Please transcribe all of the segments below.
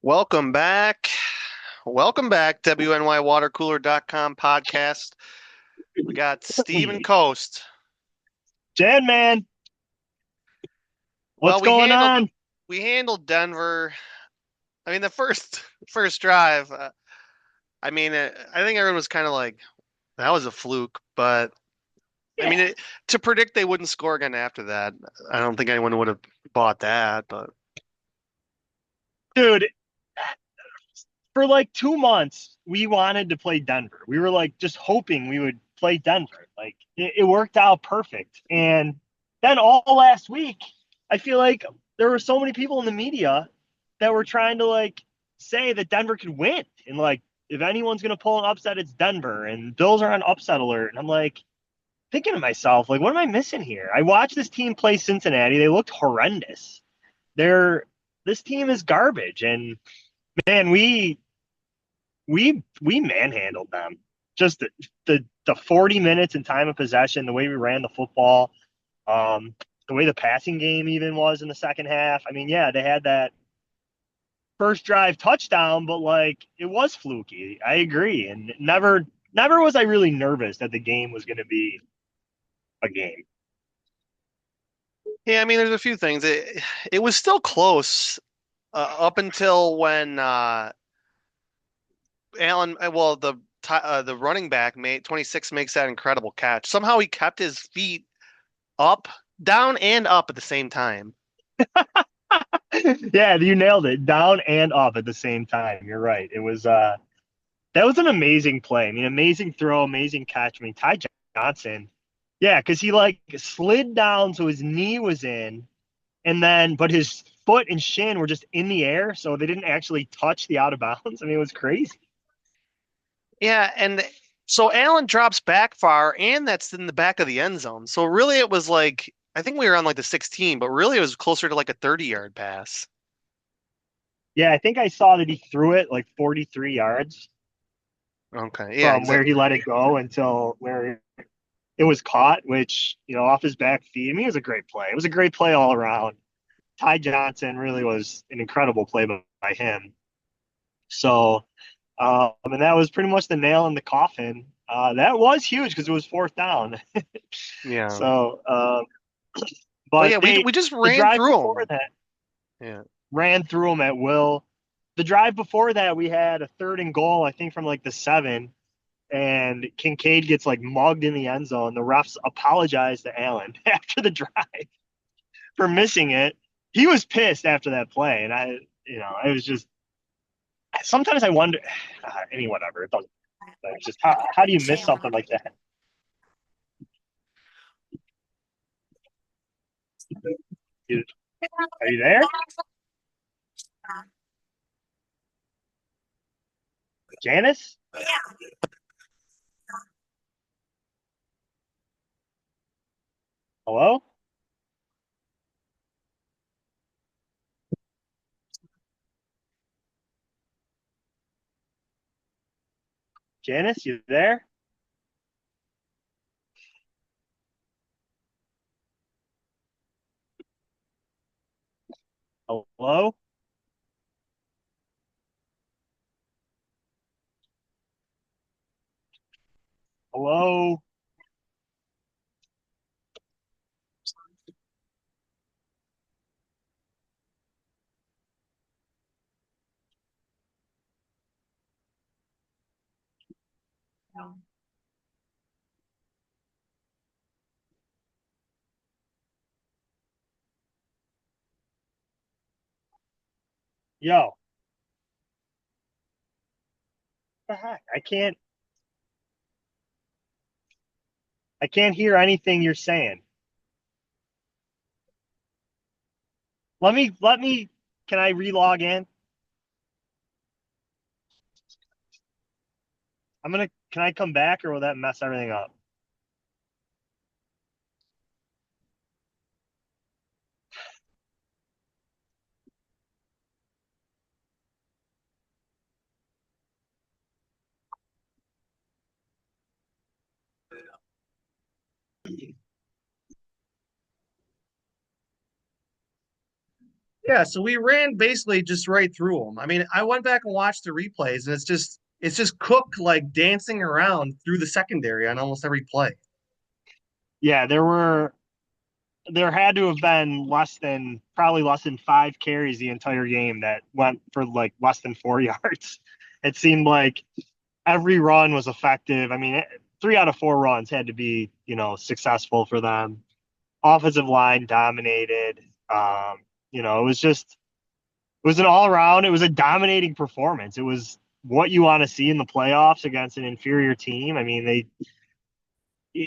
Welcome back. Welcome back, WNYWaterCooler.com podcast. We got Steven Coast. Jan, man, Well, what's going on? we handled Denver. I mean, the first drive. I think everyone was kind of like that was a fluke, but I Yeah, mean, to predict they wouldn't score again after that, I don't think anyone would have bought that. But dude, for like 2 months, we wanted to play Denver. We were like just hoping we would play Denver. Like it worked out perfect. And then all last week, I feel like there were so many people in the media that were trying to like say that Denver could win. And like, if anyone's going to pull an upset, it's Denver. And Bills are on upset alert. And I'm like, thinking to myself, like, what am I missing here? I watched this team play Cincinnati. They looked horrendous. They're this team is garbage, and man, we manhandled them. Just the 40 minutes and time of possession, the way we ran the football, the way the passing game even was in the second half. I mean, yeah, they had that first drive touchdown, but like it was fluky. I agree, and never was I really nervous that the game was going to be a game. yeah, I mean, there's a few things. It was still close up until when Allen, the running back made 26 makes that incredible catch. Somehow he kept his feet up, down and up at the same time. Yeah, you nailed it. Down and up at the same time. You're right. It was that was an amazing play. I mean, amazing throw, amazing catch. I mean, Ty Johnson, yeah, because he like slid down so his knee was in, and then but his foot and shin were just in the air, so they didn't actually touch the out of bounds. I mean, it was crazy. Yeah, and so Allen drops back far, and that's in the back of the end zone. So really, it was like I think we were on like the 16, but really it was closer to like a 30-yard pass. Yeah, I think I saw that he threw it like 43 yards Okay, yeah, from where exactly. he let it go until where it was caught, which, off his back feet. I mean, it was a great play. It was a great play all around. Ty Johnson really was an incredible play by him. So, and that was pretty much the nail in the coffin. That was huge because it was fourth down. Yeah, So, but but yeah, we just the ran drive through before them. that Yeah, ran through them at will. The drive before that, we had a third and goal, I think, from like the 7, and Kincaid gets like mugged in the end zone. The refs apologize to Allen after the drive for missing it. He was pissed after that play, and it was just sometimes I wonder. I mean, whatever. It doesn't. It's just how do you miss something like that? Are you there, Janice? Hello, Janice? You there? Hello, hello. Yo, what the heck? I can't hear anything you're saying. Let me. Can I relog in? Can I come back or will that mess everything up? Yeah, so we ran basically just right through them. I mean, I went back and watched the replays, and it's just Cook like dancing around through the secondary on almost every play. Yeah, there had to have been probably less than 5 carries the entire game that went for like less than 4 yards. It seemed like every run was effective. I mean, 3 out of 4 runs had to be, successful for them. Offensive line dominated. It was an all around, it was a dominating performance. It was what you want to see in the playoffs against an inferior team. I mean,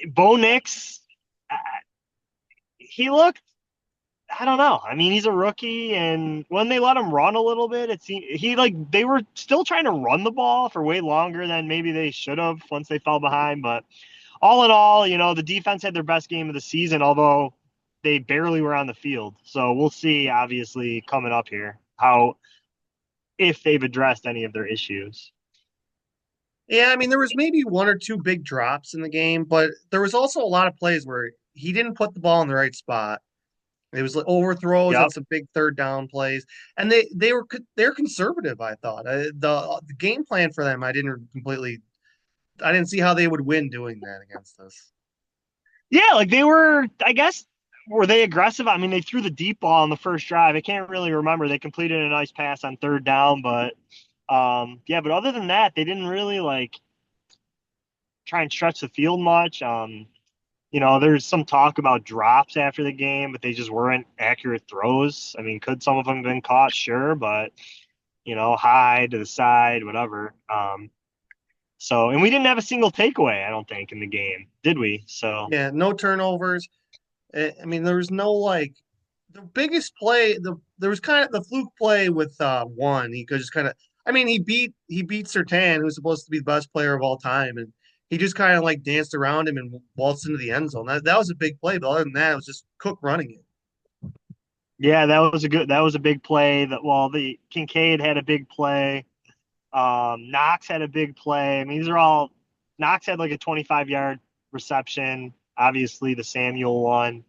Bo Nix, uh, he looked, I don't know. I mean, he's a rookie, and when they let him run a little bit, it seemed they were still trying to run the ball for way longer than maybe they should have once they fell behind. But all in all, the defense had their best game of the season, although they barely were on the field. So we'll see, obviously, coming up here, how if they've addressed any of their issues. Yeah, I mean, there was maybe one or two big drops in the game, but there was also a lot of plays where he didn't put the ball in the right spot. It was like overthrows on Yep. some big third down plays, and they're conservative. I thought the game plan for them, I didn't see how they would win doing that against us. Yeah, like they were, I guess, were they aggressive? I mean, they threw the deep ball on the first drive. I can't really remember. They completed a nice pass on third down, but yeah, but other than that, they didn't really like try and stretch the field much. There's some talk about drops after the game, but they just weren't accurate throws. I mean, could some of them have been caught? Sure, but high to the side, whatever. And we didn't have a single takeaway, I don't think, in the game, did we? So, Yeah, no turnovers. I mean, there was no like the biggest play. There was kind of the fluke play with one. He could just kind of. I mean, he beat Sertan, who's supposed to be the best player of all time, and he just kind of like danced around him and waltzed into the end zone. That was a big play, but other than that, it was just Cook running it. yeah, that was a big play. The Kincaid had a big play. Knox had a big play. I mean, these are all Knox had like a 25-yard reception. Obviously, the Samuel one.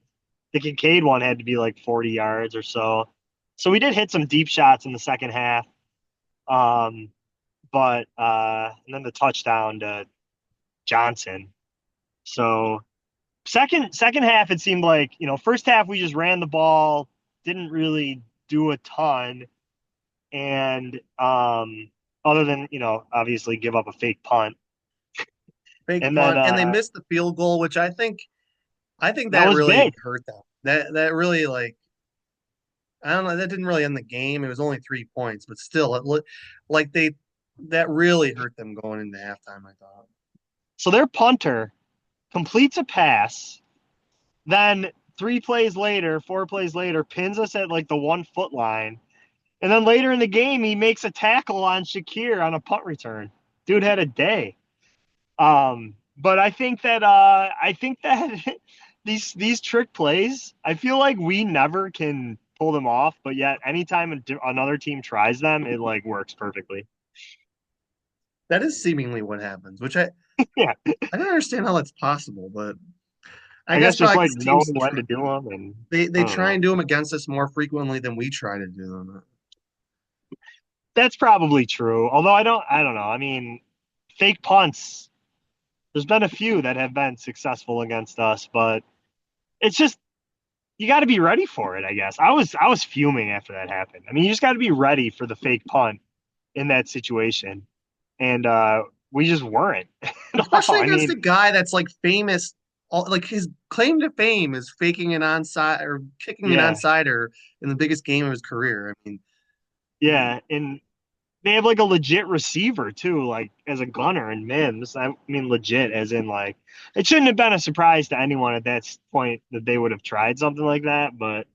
The Kincaid one had to be like 40 yards or so. So we did hit some deep shots in the second half. Um, but and then the touchdown to Johnson. So second half, it seemed like, first half we just ran the ball, didn't really do a ton, and other than obviously give up a fake punt, Fake and then punt, and they missed the field goal, which I think that that was really big. hurt them. That really like I don't know. That didn't really end the game. It was only 3 points, but still, it looked like that really hurt them going into halftime. I thought. So their punter completes a pass, then 4 plays later, pins us at like the 1 foot line. And then later in the game, he makes a tackle on Shakir on a punt return. Dude had a day. But I think that these trick plays, I feel like we never can pull them off. But yet, anytime another team tries them, it like works perfectly. That is seemingly what happens, which I Yeah, I don't understand how that's possible, but I I guess guess just probably like because knowing teams when to do them, and they I don't try know. and do them against us more frequently than we try to do them. That's probably true. Although I don't know. I mean, fake punts. There's been a few that have been successful against us, but it's just you got to be ready for it, I guess. I was fuming after that happened. I mean, you just got to be ready for the fake punt in that situation, and we just weren't at all. Especially I against mean, a guy that's like famous. Like his claim to fame is faking an onside or kicking an yeah, onside in the biggest game of his career. I mean, yeah, and they have like a legit receiver too, like as a gunner and Mims. I mean, legit, as in like it shouldn't have been a surprise to anyone at that point that they would have tried something like that, but.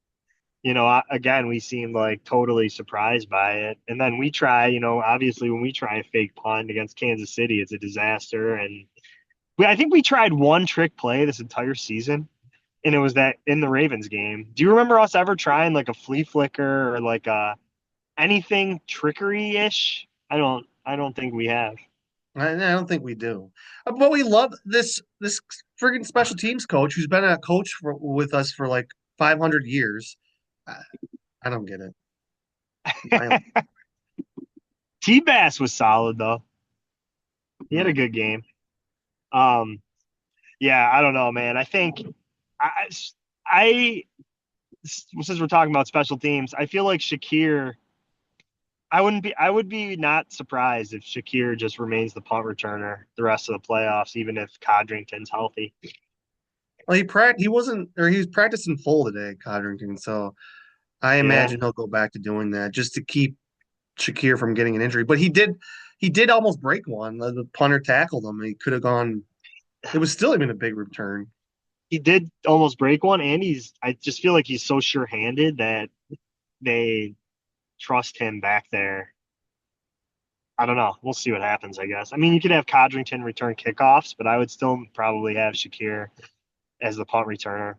Again, we seemed like totally surprised by it. And then we try, obviously when we try a fake punt against Kansas City, it's a disaster. And I think we tried one trick play this entire season, and it was that in the Ravens game. Do you remember us ever trying like a flea flicker or like anything trickery ish? I don't think we have. I don't think we do. But we love this friggin' special teams coach who's been a coach with us for like 500 years. I, I don't get it. Miles. T-Bass was solid though. He had a Mm. good game. Um, yeah, I don't know, man. I think I, I since we're talking about special teams, I feel like Shakir. I would be not surprised if Shakir just remains the punt returner the rest of the playoffs, even if Codrington's healthy. Well, he wasn't, or he was practicing full today, Codrington. So I Yeah, imagine he'll go back to doing that just to keep Shakir from getting an injury. But he did almost break one. The punter tackled him. He could have gone. It was still even a big return. he did almost break one, and I just feel like he's so sure-handed that they trust him back there. I don't know. We'll see what happens, I guess. I mean, you could have Codrington return kickoffs, but I would still probably have Shakir as the punt returner.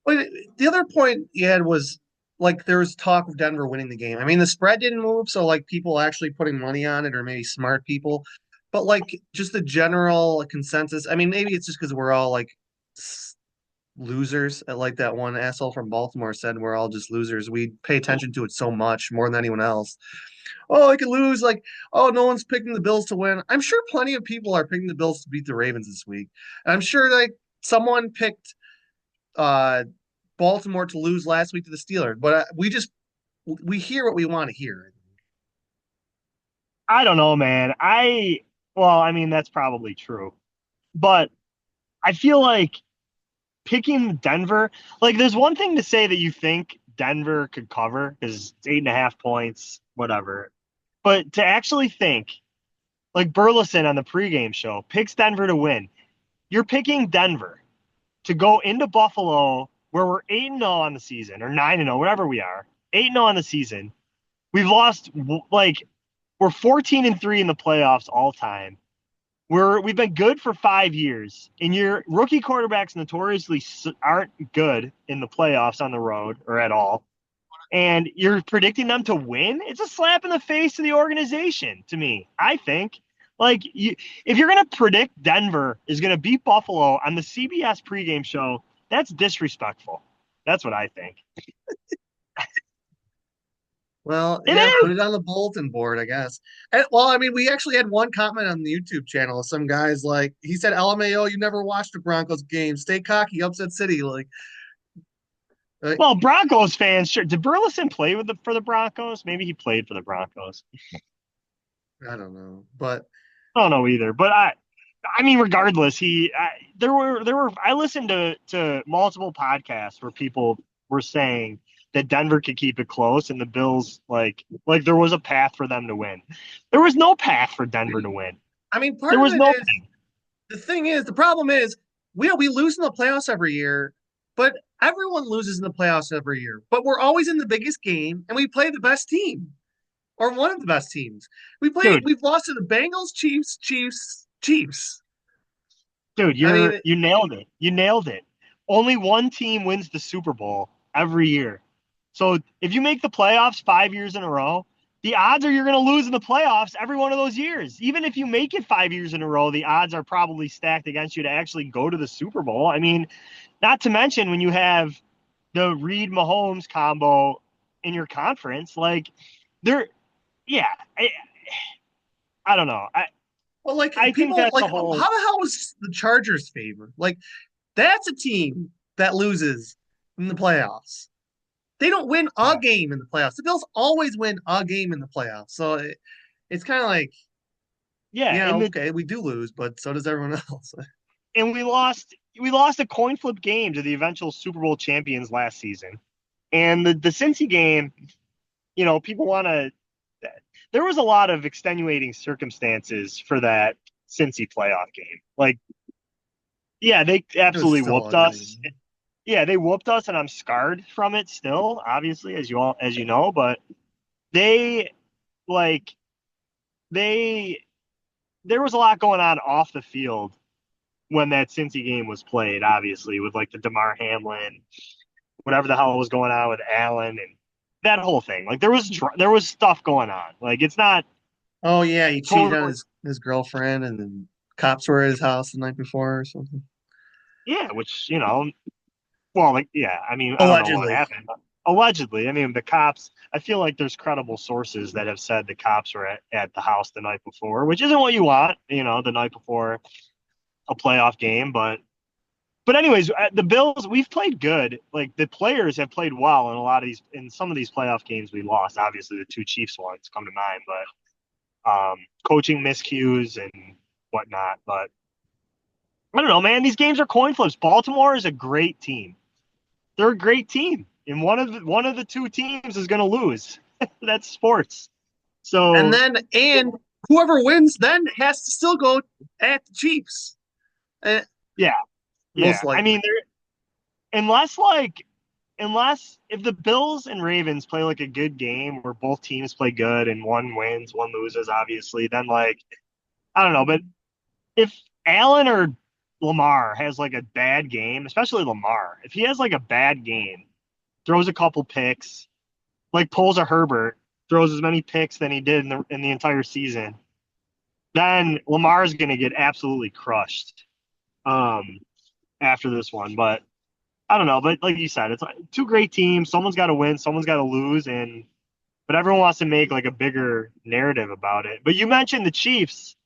But the other point you had was like there was talk of Denver winning the game. I mean, the spread didn't move, so like people actually putting money on it, or maybe smart people. But like just the general consensus. I mean, maybe it's just because we're all like losers. Like that one asshole from Baltimore said, we're all just losers. We pay attention to it so much more than anyone else. Oh, I could lose. Like, oh, no one's picking the Bills to win. I'm sure plenty of people are picking the Bills to beat the Ravens this week. And I'm sure like someone picked uh Baltimore to lose last week to the Steelers, but we hear what we want to hear. I don't know, man. Well, I mean, that's probably true. But I feel like picking Denver, like, there's one thing to say that you think Denver could cover because it's 8.5 points, whatever. But to actually think, like Burleson on the pregame show picks Denver to win, you're picking Denver to go into Buffalo where we're 8-0 on the season or 9-0, whatever we are, 8-0 on the season. We've lost, like, we're 14-3 in the playoffs all time. We've been good for 5 years, and your rookie quarterbacks notoriously aren't good in the playoffs on the road or at all. And you're predicting them to win. It's a slap in the face to the organization. To me, I think. If you're going to predict Denver is going to beat Buffalo on the CBS pregame show, that's disrespectful. That's what I think. Well, It yeah, put is. it on the bulletin board, I guess. Well, I mean, we actually had one comment on the YouTube channel. Some guys like he said, "LMAO, you never watched a Broncos game. Stay cocky, upset city." Uh, Well, Broncos fans, sure. Did Burleson play for the Broncos? Maybe he played for the Broncos. I don't know, but I don't know either, but I mean, regardless, there were I listened to multiple podcasts where people were saying that Denver could keep it close and the Bills like there was a path for them to win. There was no path for Denver to win. I mean, There part of was it no. is the problem is we lose in the playoffs every year, but everyone loses in the playoffs every year. But we're always in the biggest game, and we play the best team or one of the best teams. Dude, We've lost to the Bengals, Chiefs. dude, I mean, you nailed it. You nailed it. Only one team wins the Super Bowl every year. So if you make the playoffs 5 years in a row, the odds are you're going to lose in the playoffs every one of those years. Even if you make it 5 years in a row, the odds are probably stacked against you to actually go to the Super Bowl. I mean, not to mention when you have the Reed Mahomes combo in your conference, like they're, yeah, I don't know. well, like I think people that's like the how whole. the hell is the Chargers favored? Like that's a team that loses in the playoffs. They don't win a Yeah. game in the playoffs. The Bills always win a game in the playoffs. So it's kind of like, Yeah, yeah, and the okay, we do lose, but so does everyone else. and we lost a coin flip game to the eventual Super Bowl champions last season. And the Cincy game, people want to. There was a lot of extenuating circumstances for that Cincy playoff game. Like, yeah, they It was absolutely so whooped ugly. us. Yeah, they whooped us, and I'm scarred from it still, obviously, as you know. But they like they there was a lot going on off the field when that Cincy game was played, obviously, with like the DeMar Hamlin, whatever the hell was going on with Allen and that whole thing. Like there was stuff going on. Like it's not Oh yeah, he cheated on totally. his girlfriend, and then cops were at his house the night before or something. Yeah, which well, like, yeah, I mean, I don't know what Allegedly. happened. allegedly. I mean, the cops. I feel like there's credible sources that have said the cops were at the house the night before, which isn't what you want, the night before a playoff game. But anyways, the Bills, we've played good. Like the players have played well in some of these playoff games we lost. Obviously, the two Chiefs ones come to mind, but coaching miscues and whatnot. But I don't know, man. These games are coin flips. Baltimore is a great team. They're a great team, and one of the two teams is going to lose. That's sports. So And whoever wins then has to still go at the Chiefs, eh, yeah, most yeah. I likely. mean, unless if the Bills and Ravens play like a good game where both teams play good and one wins, one loses, obviously, then like I don't know, but if Allen or Lamar has like a bad game, especially Lamar, if he has like a bad game, throws a couple picks, like pulls a Herbert, throws as many picks than he did in the entire season, then Lamar's going to get absolutely crushed um, after this one. But I don't know. But like you said, it's like two great teams. Someone's got to win, someone's got to lose, and but everyone wants to make like a bigger narrative about it. But you mentioned the Chiefs,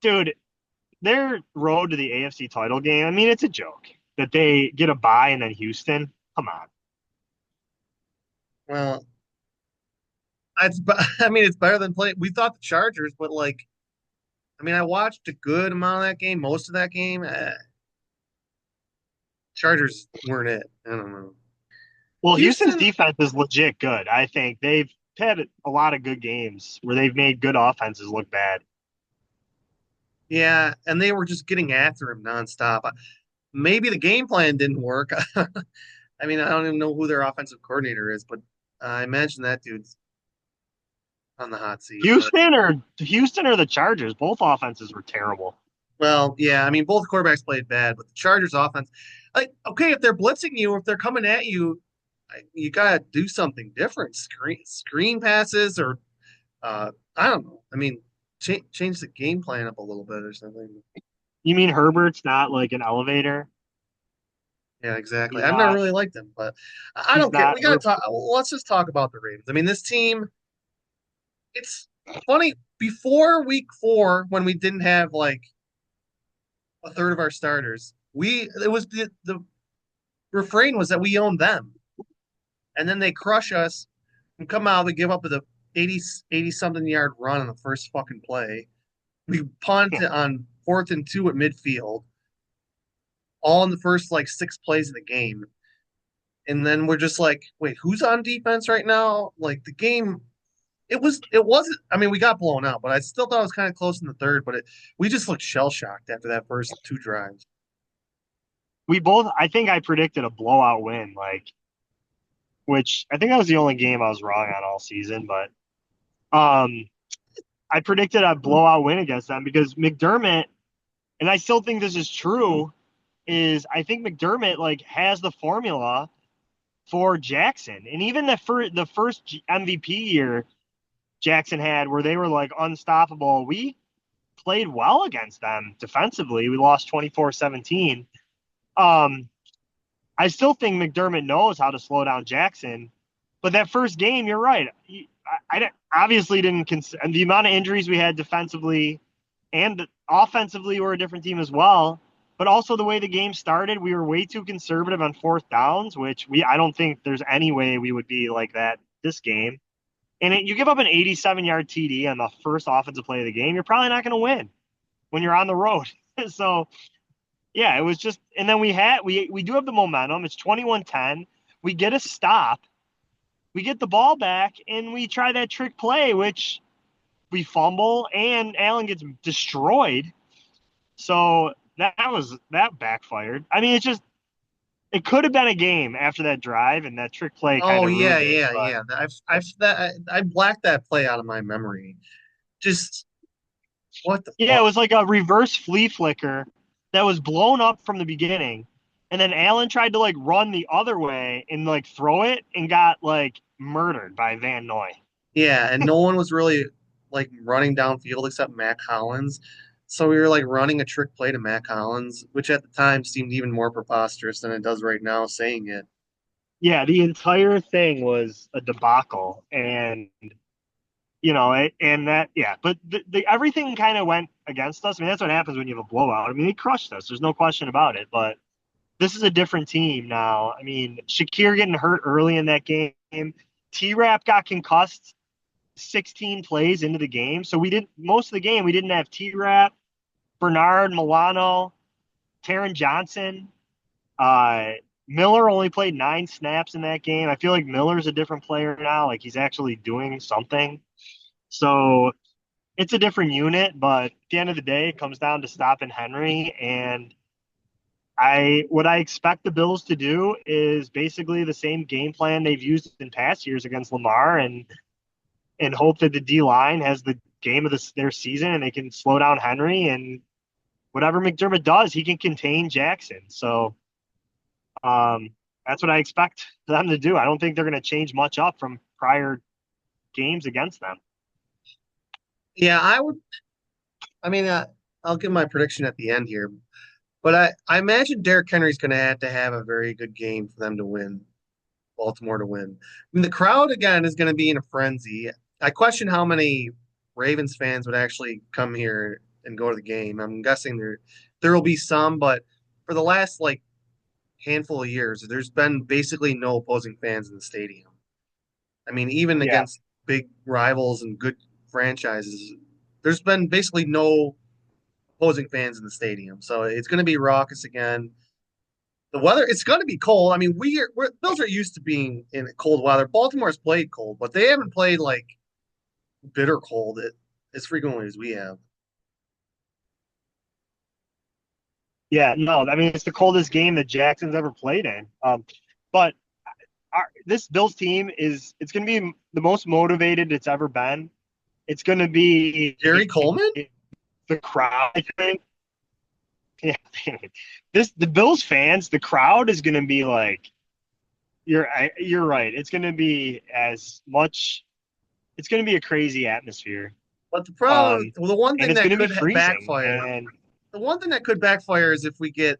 dude. Their road to the AFC title game. I mean, it's a joke that they get a bye and then Houston. Come on. Well, it's I mean it's better than play. We thought the Chargers, but like I mean I watched a good amount of that game, most of that game. Chargers weren't it. I don't know. Well, Houston's Houston, defense is legit good. I think they've had a lot of good games where they've made good offenses look bad. yeah, and they were just getting after him nonstop. Maybe the game plan didn't work. I mean, I don't even know who their offensive coordinator is, but I imagine that dude's on the hot seat. But Houston or the Chargers, both offenses were terrible. well, yeah, I mean, both quarterbacks played bad, but the Chargers offense, like, okay, if they're blitzing you, if they're coming at you, you gotta do something different. Screen passes, or I don't know. I mean, change the game plan up a little bit or something. You mean Herbert's not like an elevator? Yeah, exactly. He's I've never not. really liked them, but I He's don't care. not. We gotta talk. Let's just talk about the Ravens. I mean, this team. It's funny. Before week 4, when we didn't have like a third of our starters, it was the refrain was that we owned them, and then they crush us and come out. We give up with a 80 something yard run on the first fucking play. We punt on 4th and 2 at midfield, all in the first like 6 plays of the game. And then we're just like, wait, who's on defense right now? Like the game, it wasn't. I mean, we got blown out, but I still thought it was kind of close in the third. But we just looked shell shocked after that first 2 drives. We both. I think I predicted a blowout win, which I think that was the only game I was wrong on all season. But I predicted a blowout win against them because McDermott, and I still think this is true. Is I think McDermott like has the formula for Jackson, and even the first MVP year Jackson had, where they were like unstoppable. We played well against them defensively. We lost 24-17. Um, I still think McDermott knows how to slow down Jackson. But that first game, you're right. I obviously didn't consider the amount of injuries we had defensively and offensively. We're a different team as well. But also the way the game started, we were way too conservative on fourth downs, which I don't think there's any way we would be like that this game. And you give up an 87-yard TD on the first offensive play of the game, you're probably not going to win when you're on the road. So yeah, it was just, and then we do have the momentum. It's 21-10. We get a stop. We get the ball back, and we try that trick play, which we fumble, and Allen gets destroyed. So that backfired. I mean, it could have been a game after that drive, and that trick play kind Oh of yeah, ruined it. yeah, But yeah. I blacked that play out of my memory. Just what the yeah, it fuck? was like a reverse flea flicker that was blown up from the beginning. And then Allen tried to like run the other way and like throw it and got like murdered by Van Noy. Yeah, and no one was really like running downfield except Matt Collins. So we were like running a trick play to Matt Collins, which at the time seemed even more preposterous than it does right now saying it. Yeah, the entire thing was a debacle, and and that, yeah, but the everything kind of went against us. I mean, that's what happens when you have a blowout. I mean, they crushed us. There's no question about it. But this is a different team now. I mean, Shakir getting hurt early in that game. T Rap got concussed 16 plays into the game, so we didn't most of the game. We didn't have T Rap, Bernard, Milano, Taron Johnson. Uh, Miller only played 9 snaps in that game. I feel like Miller's a different player now. Like he's actually doing something. So it's a different unit, but at the end of the day, it comes down to stopping Henry. And what I expect the Bills to do is basically the same game plan they've used in past years against Lamar, and hope that the D line has the game of their season and they can slow down Henry, and whatever McDermott does, he can contain Jackson. So that's what I expect them to do. I don't think they're going to change much up from prior games against them. Yeah, I would. I mean, I'll give my prediction at the end here, but I imagine Derrick Henry's going to have a very good game for them to win, Baltimore to win. I mean, the crowd again is going to be in a frenzy. I question how many Ravens fans would actually come here and go to the game. I'm guessing there will be some, but for the last like handful of years, there's been basically no opposing fans in the stadium. I mean, even Yeah. against big rivals and good franchises, there's been basically no opposing fans in the stadium. So it's going to be raucous again. The weather, it's going to be cold. I mean, Bills are used to being in cold weather. Baltimore's played cold, but they haven't played like bitter cold as frequently as we have. Yeah, no, I mean it's the coldest game that Jackson's ever played in. But this Bills team it's going to be the most motivated it's ever been. It's going to be Jerry Coleman? the crowd. I think. Yeah, the Bills fans, the crowd is going to be like you're right. It's going to be as much. It's going to be a crazy atmosphere. But the problem, Um, well, the one and thing it's that going to be could freezing. backfire, And the one thing that could backfire is if we get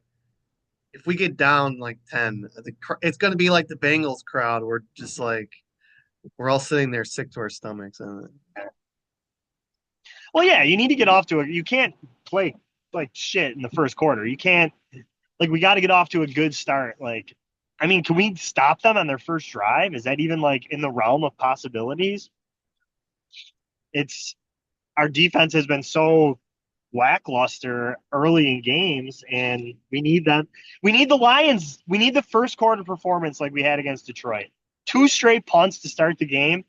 down like 10, it's going to be like the Bengals crowd. We're just like we're all sitting there sick to our stomachs. And well, yeah, you need to get off to You can't play like shit in the first quarter. You can't like we got to get off to a good start. Like, I mean, can we stop them on their first drive? Is that even like in the realm of possibilities? It's Our defense has been so lackluster early in games, and we need them. We need the Lions. We need the first quarter performance like we had against Detroit. 2 straight punts to start the game.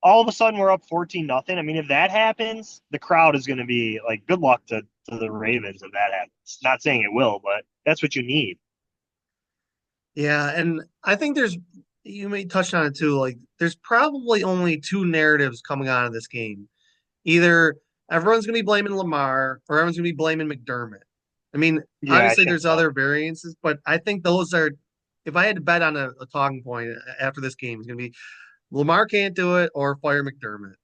All of a sudden, we're up 14-0. I mean, if that happens, the crowd is going to be like, good luck to the Ravens if that happens. Not saying it will, but that's what you need. yeah, and I think you may touch on it too. Like, there's probably only two narratives coming out of this game. Either everyone's going to be blaming Lamar or everyone's going to be blaming McDermott. I mean, Yeah, I obviously think there's so. other variances, but I think those are, if I had to bet on a talking point after this game, it's going to be Lamar can't do it or fire McDermott.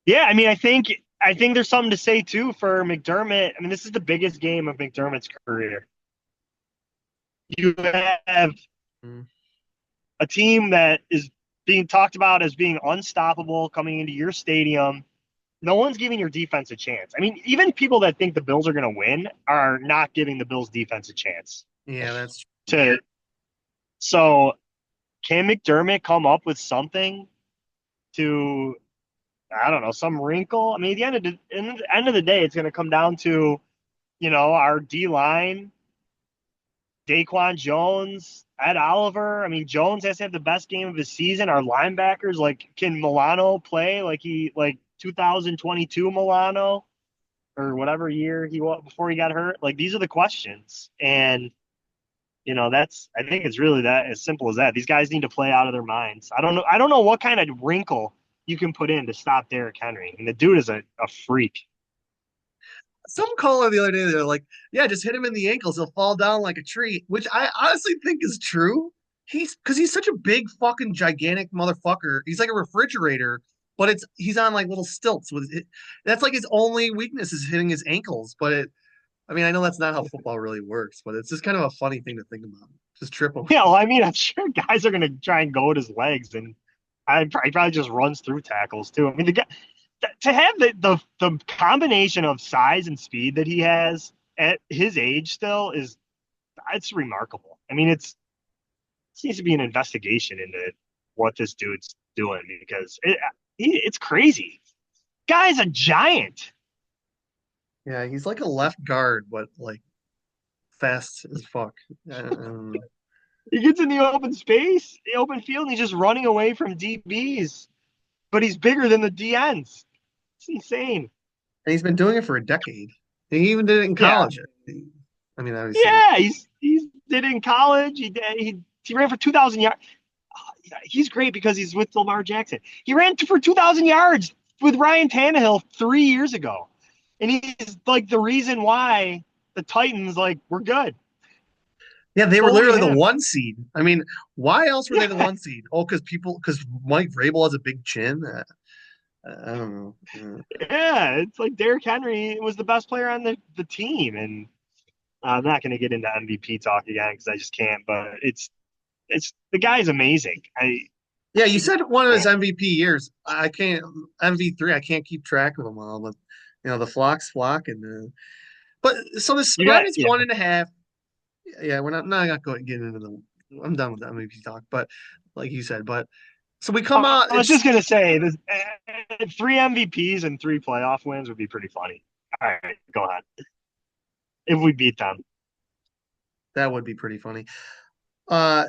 Yeah, I mean, I think there's something to say too for McDermott. I mean, this is the biggest game of McDermott's career. You have Mm. a team that is being talked about as being unstoppable coming into your stadium. No one's giving your defense a chance. I mean, even people that think the Bills are going to win are not giving the Bills defense a chance. Yeah, that's To so can McDermott come up with something to, I don't know, some wrinkle? I mean, at the end of the day, it's going to come down to our D line, Daquan Jones, Ed Oliver. I mean, Jones has to have the best game of his season. Our linebackers, like, can Milano play like 2022 Milano or whatever year he was before he got hurt? Like, these are the questions, and that's I think it's really that as simple as that. These guys need to play out of their minds. I don't know. I don't know what kind of wrinkle you can put in to stop Derrick Henry. I mean, the dude is a freak. some caller the other day. They're like, "Yeah, just hit him in the ankles; he'll fall down like a tree," which I honestly think is true. He's such a big fucking gigantic motherfucker. He's like a refrigerator, but he's on like little stilts with it. That's like his only weakness is hitting his ankles. But I mean, I know that's not how football really works, but it's just kind of a funny thing to think about. Just trip him. Yeah, well, I mean, I'm sure guys are going to try and go at his legs, and he probably just runs through tackles too. I mean, the guy to have the combination of size and speed that he has at his age still is it's remarkable. I mean, it needs to be an investigation into what this dude's doing because it's crazy. Guy's a giant. Yeah, he's like a left guard, but like fast as fuck. Um, He gets in the open space, the open field, and he's just running away from DBs. But he's bigger than the DNs. It's insane. and he's been doing it for a decade. He even did it in Yeah, college. I mean, obviously, yeah. He's did it in college. He ran for 2,000 yards. He's great because he's with Lamar Jackson. He ran for 2,000 yards with Ryan Tannehill 3 years ago, and he's like the reason why the Titans like were good. yeah, they were Solely literally the him. one seed. I mean, why else were they the Yeah, one seed? Oh, because Mike Vrabel has a big chin. I don't know. yeah. It's like Derrick Henry was the best player on the team, and I'm not going to get into MVP talk again because I just can't. But it's the guy's amazing. Yeah, you He, said one of his man, MVP years. I can't MV3. I can't keep track of them all, but the flocks flock and but so the you spread got is yeah. 1.5. Yeah, we're not going to get into the. I'm done with the MVP talk, but like you said, but so we come I out. was just It's gonna say this: three MVPs and three playoff wins would be pretty funny. All right, go ahead. If we beat them, that would be pretty funny. Uh,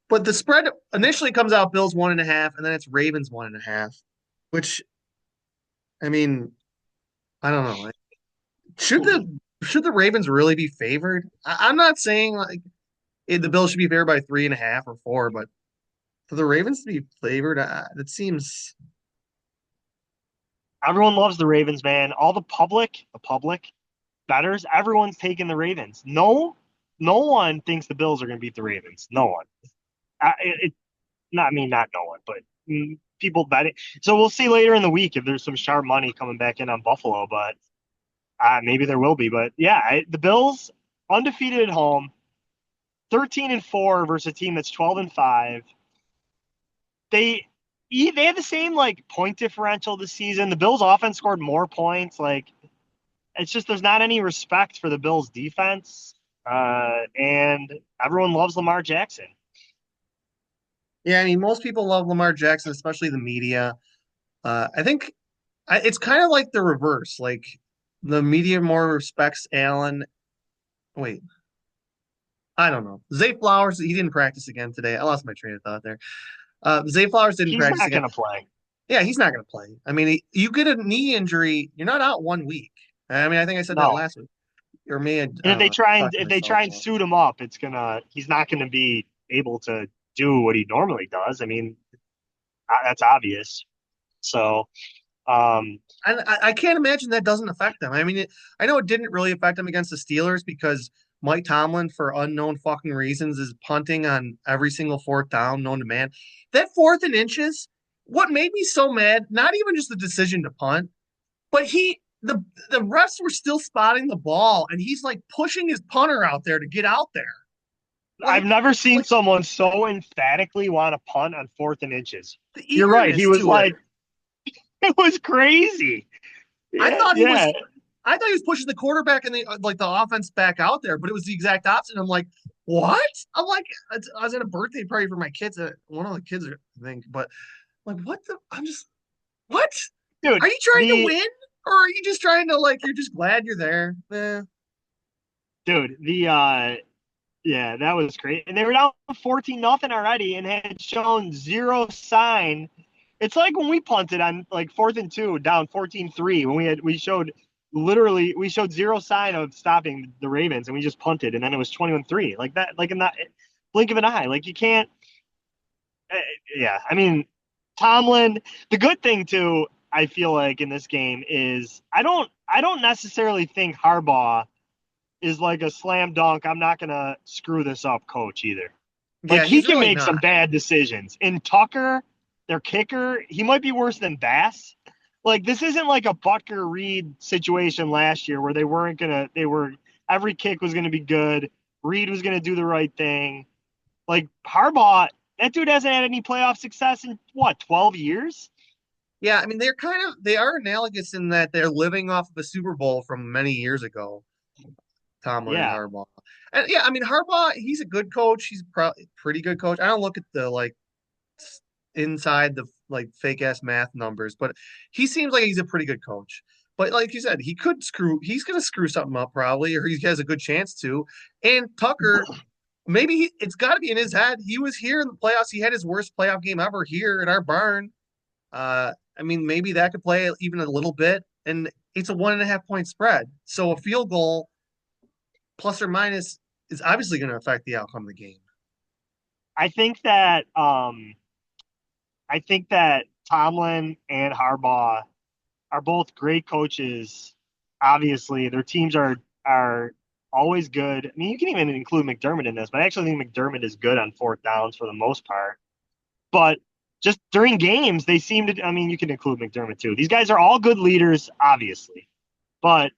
but the spread initially comes out Bills 1.5, and then it's Ravens 1.5, which I mean I don't know. Should the Ravens really be favored? I'm not saying like the Bills should be favored by 3.5 or 4, but for the Ravens to be favored, that seems. everyone loves the Ravens, man. All the public betters, everyone's taking the Ravens. No one thinks the Bills are going to beat the Ravens. No one. Not me, not no one, but people betting. So we'll see later in the week if there's some sharp money coming back in on Buffalo, but maybe there will be. But yeah, the Bills undefeated at home, 13-4 versus a team that's 12-5. They they had the same like point differential this season. The Bills offense scored more points. Like it's just there's not any respect for the Bills defense, and everyone loves Lamar Jackson. Yeah, I mean, most people love Lamar Jackson, especially the media. I think it's kind of like the reverse. Like the media more respects Allen. Wait, I don't know. Zay Flowers, he didn't practice again today. I lost my train of thought there. Zay Flowers didn't He's practice not again. going to play. Yeah, he's not going to play. I mean, you get a knee injury, you're not out 1 week. I mean, I think I said that No. last week. Or me, I And don't know. Talking to if they myself. try and suit him up, he's not gonna be able to do what he normally does. I mean, that's obvious. So, um, I can't imagine that doesn't affect them. I mean, I know it didn't really affect them against the Steelers because Mike Tomlin, for unknown fucking reasons, is punting on every single fourth down known to man. That 4th and inches, what made me so mad, not even just the decision to punt, but the refs were still spotting the ball, and he's like pushing his punter out there to get out there. I've Like, never seen like someone so emphatically want to punt on 4th and inches. the You're right. He eagerness was to it. like, it was crazy. I Yeah, thought he was yeah, I thought he was pushing the quarterback and the offense back out there, but it was the exact opposite. I'm like, what? I'm like, I was at a birthday party for my kids. One of the kids, I think, but like, what the? I'm just, what? dude. Are you trying to The win, or are you just trying to like? You're just glad you're there. dude, the yeah, that was great. And they were down 14-0 already and had shown zero sign. It's like when we punted on like 4th and 2, down 14-3, when we showed zero sign of stopping the Ravens and we just punted and then it was 21-3. Like that, like in that blink of an eye. Like you can't uh, yeah. I mean, Tomlin, the good thing too, I feel like in this game is I don't necessarily think Harbaugh is like a slam dunk. I'm not gonna screw this up, coach either. Like Yeah, he he's can really make some not. bad decisions. In Tucker, their kicker, he might be worse than Bass. Like this isn't like a Butker Reed situation last year where they weren't gonna they were every kick was going to be good. Reed was going to do the right thing. Like Harbaugh, that dude hasn't had any playoff success in what, 12 years? Yeah, I mean they are analogous in that they're living off of a Super Bowl from many years ago, Tomlin and Yeah. Harbaugh. And yeah, I mean Harbaugh, he's a good coach. He's probably pretty good coach. I don't look at the like inside the like fake ass math numbers, but he seems like he's a pretty good coach. But like you said, he's gonna screw something up probably, or he has a good chance to. And Tucker, maybe it's got to be in his head. He was here in the playoffs. He had his worst playoff game ever here in our barn. I mean, maybe that could play even a little bit. And it's a 1.5 point spread. So a field goal plus or minus is obviously going to affect the outcome of the game. I think that Tomlin and Harbaugh are both great coaches. Obviously, their teams are always good. I mean, you can even include McDermott in this, but I actually think McDermott is good on fourth downs for the most part. But just during games, they seem to. I mean, you can include McDermott too. These guys are all good leaders, obviously, but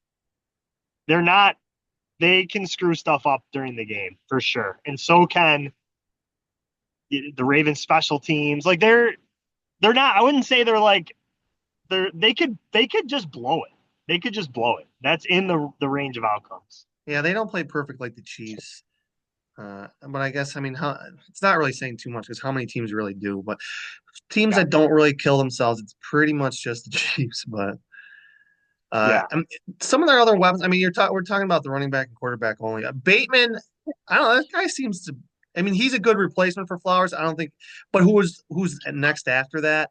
they're not. They can screw stuff up during the game for sure, and so can the Ravens special teams. Like they're not. I wouldn't say they're like they could just blow it. They could just blow it. That's in the range of outcomes. Yeah, they don't play perfect like the Chiefs. But I guess, I mean, it's not really saying too much because how many teams really do? But teams Yeah, that don't really kill themselves, it's pretty much just the Chiefs. But yeah, I mean, some of their other weapons, I mean, we're talking about the running back and quarterback only. Bateman, I don't know, that guy seems to. I mean, he's a good replacement for Flowers. I don't think, but who's next after that?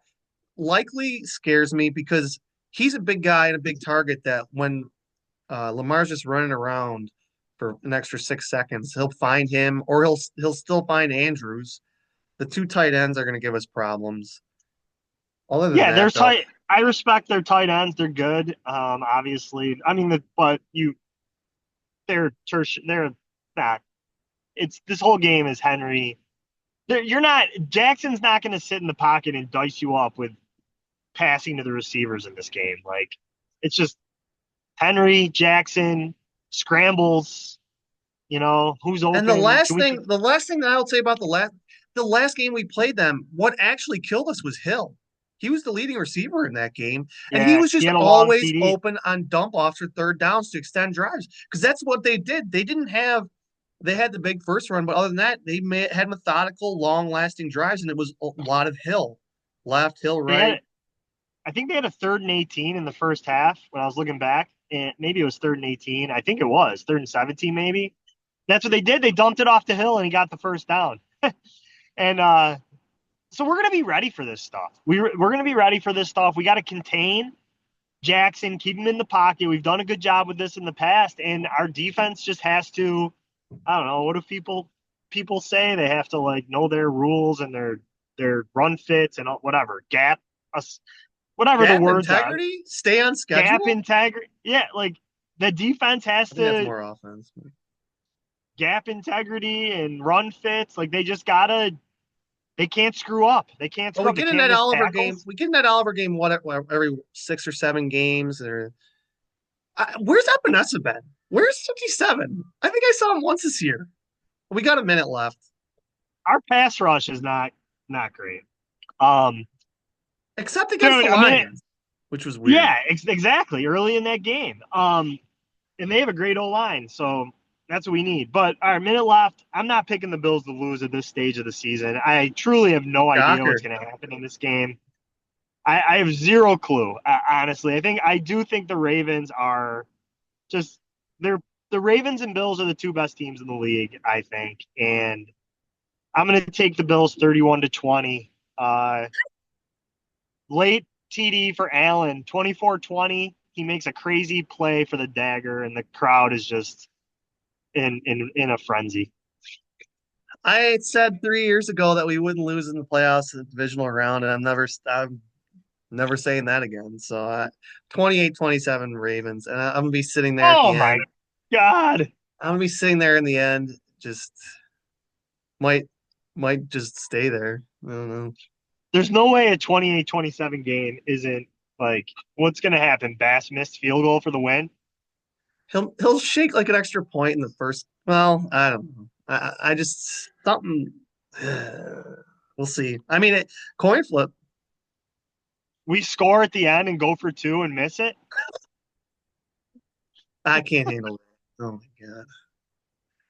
Likely scares me because he's a big guy and a big target that when Lamar's just running around for an extra 6 seconds, he'll find him or he'll still find Andrews. The two tight ends are going to give us problems. Other than yeah. that, They're though, tight. I respect their tight ends. They're good. Obviously, I mean, but they're not. It's this whole game is Henry. You're not. Jackson's not going to sit in the pocket and dice you up with passing to the receivers in this game. Like it's just Henry Jackson scrambles. Who's and open? Can we? the last thing that I would say about the last game we played them, what actually killed us was Hill. He was the leading receiver in that game, and he Yeah, was he just had a long always TD. open on dump offs or third downs to extend drives because that's what they did. They had the big first run, but other than that, had methodical, long lasting drives, and it was a lot of Hill, left, Hill, They right. had I think they had a 3rd and 18 in the first half when I was looking back. And maybe it was 3rd and 18. I think it was 3rd and 17, maybe. That's what they did. They dumped it off the hill and he got the first down. And so we're going to be ready for this stuff. We're going to be ready for this stuff. We got to contain Jackson, keep him in the pocket. We've done a good job with this in the past. And our defense just has to, I don't know, what do people say? They have to like know their rules and their run fits and whatever, gap us whatever the Gap words are. integrity, stay on Gap schedule. integrity. Yeah, like the defense has I think that's to more offense. gap integrity and run fits. Like they can't screw up. They can't But screw up. They can't miss tackles. We get in that Oliver game. What every 6 or 7 games? Or where's Epinesa been? Where's 57? I think I saw him once this year. We got a minute left, Our pass rush is not great. Um, except against the dude, I mean, Lions, which was weird. yeah, exactly. Early in that game. And they have a great O line, so that's what we need. But all right, minute left. I'm not picking the Bills to lose at this stage of the season. I truly have no idea what's Shocker. going to happen in this game. I have zero clue, honestly. I do think the Ravens are just they're the Ravens and Bills are the two best teams in the league, I think, and I'm going to take the Bills 31-20. Late TD for Allen, 24-20. He makes a crazy play for the dagger, and the crowd is just in a frenzy. I said 3 years ago that we wouldn't lose in the playoffs in the divisional round, and I'm never saying that again. So 28-27 Ravens, and I'm gonna be sitting there at Oh the my end. God. I'm gonna be sitting there in the end, just might might just stay there. I don't know. There's no way a 28-27 game isn't like what's going to happen? Bass missed field goal for the win. He'll shake like an extra point in the first. Well, I don't know. I just something. We'll see. I mean, coin flip. We score at the end and go for two and miss it. I can't handle it. Oh my god.